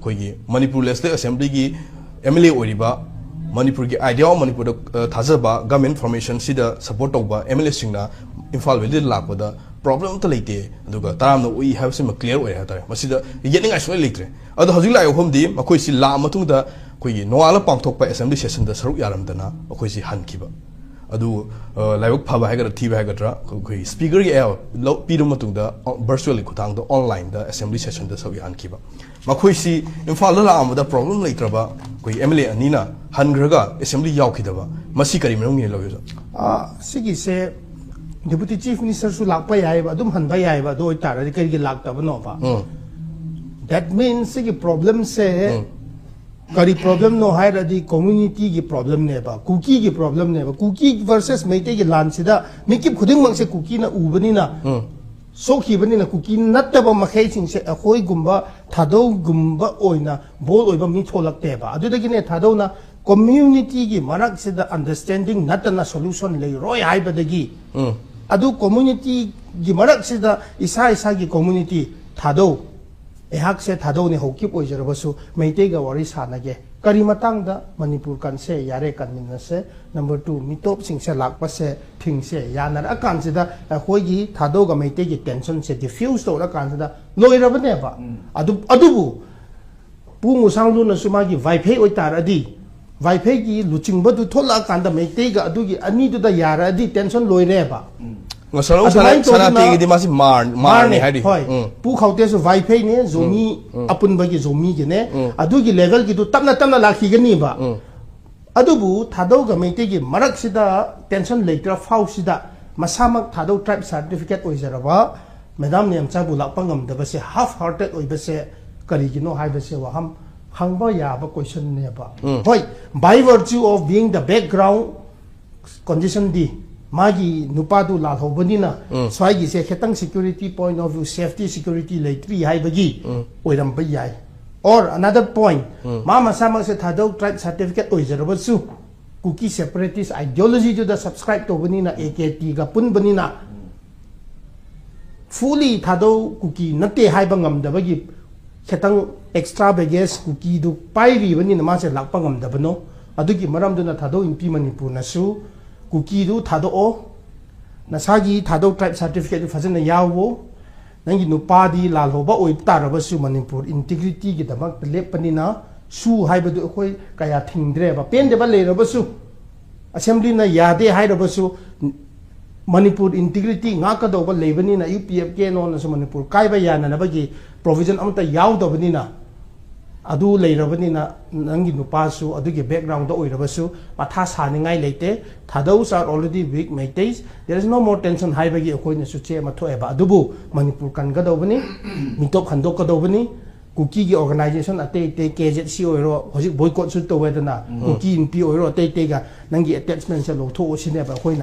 koigi Manipur Legislative Assembly gi MLA oriba Manipur gi idea Manipur thazaba government formation sida support tawba MLA singna Imphal Valley lakpada problem ta leite aduga taramna ui have sim clear oi hatare masida yening ai letre adu hojik lai hom di makoi si la matungda koigi noala pangthokpa assembly session da saruk yaramdana makoi si hankiba adu laibok phaba haigara thiba haigara koi speaker gi el piru matungda virtually khutang da online da assembly session da saruk hankiba makoi si Imphal la amada problem leitraba koi MLA anina hangraga assembly yaukidaba masi kari menongi loyo sigi se Deputy Chief Minister su lakpa yaiba adum hanba yaiba do itara di kari lakta ba no ba that means sigi problem se kari problem no haira di community gi problem ne ba Kuki gi problem ne ba Kuki versus Meite gi lan sida mikip khuding mang se Kuki na ubani na so khibani na Kuki nattaba makhai sing se akhoi gumba thado gumba oina bol oiba mi tholakte ba adu dagi ne thado na community gi marak sida understanding natana solution le roi haiba dagi adu community gi marak sida isa gi community thado ehak se thado ne hokip oijarbasu Meite ga wari sanage kari matang da Manipur kan se yare kan minna se number 2 mitop sing se lakpa se thing se yanar akan se da hoi gi thado ga Meite gi tension se diffuse to akan se da loirabane ba adu pungu sanglu na suma gi wifi oi tar adi wifi gi luching ba du thola kan da Meite ga adu gi ani du da yara adi tension loire ba ngasalo sana tegi di masih mar ne hari pu khaute su wifi ne zomi apun ba gi zomi gi ne adu gi level gi du tamna lakhi ga ni ba adu bu thado ga Meite gi marak sida tension later fau sida masamak thado tribe certificate oi jaraba madam Nemcha bu lakpangam da ba se half hearted oi ba se kari gi no hai ba se wa ham hangba ya ba question ne ba hoi by virtue of being the background condition di magi nupadu la hobanina swagi se khetang security point of view safety security laitri hai bagi oiram ba yai or another point mama sama se thado tribe certificate oi jarabasu Kuki separatist ideology to the subscribe to banina AKT ga pun banina fully thado Kuki nate hai bangam da bagi khetang extra baggage Kuki du pairi banina ma se lakpa ngam da bano adugi maram duna thado MP Manipur na su Kuki du thado o nasagi thado tribe certificate fazana yawo nangi nupadi lalhoba oi tarabasu Manipur integrity gi damak leppanina su haibadu khoi kaya thingdre ba pen de ba leirabasu assembly na yade hairabasu Manipur integrity nga ka do ba lebani na UPF ke no na Manipur kai ba yana na bagi provision amta yaw do bani na adu leirabani na nangi nupasu adu ge background do oirabasu patha saningai leite thadous are already weak Meiteis there is no more tension high bagi khoi na su che ma thoe ba adubu Manipur kan ga do bani mitop khandok ka do bani Kuki gi organization ate KZC oiro hojik boycott su to wedana Kuki MP oiro ate ga nangi attachment se lo tho sine ba khoi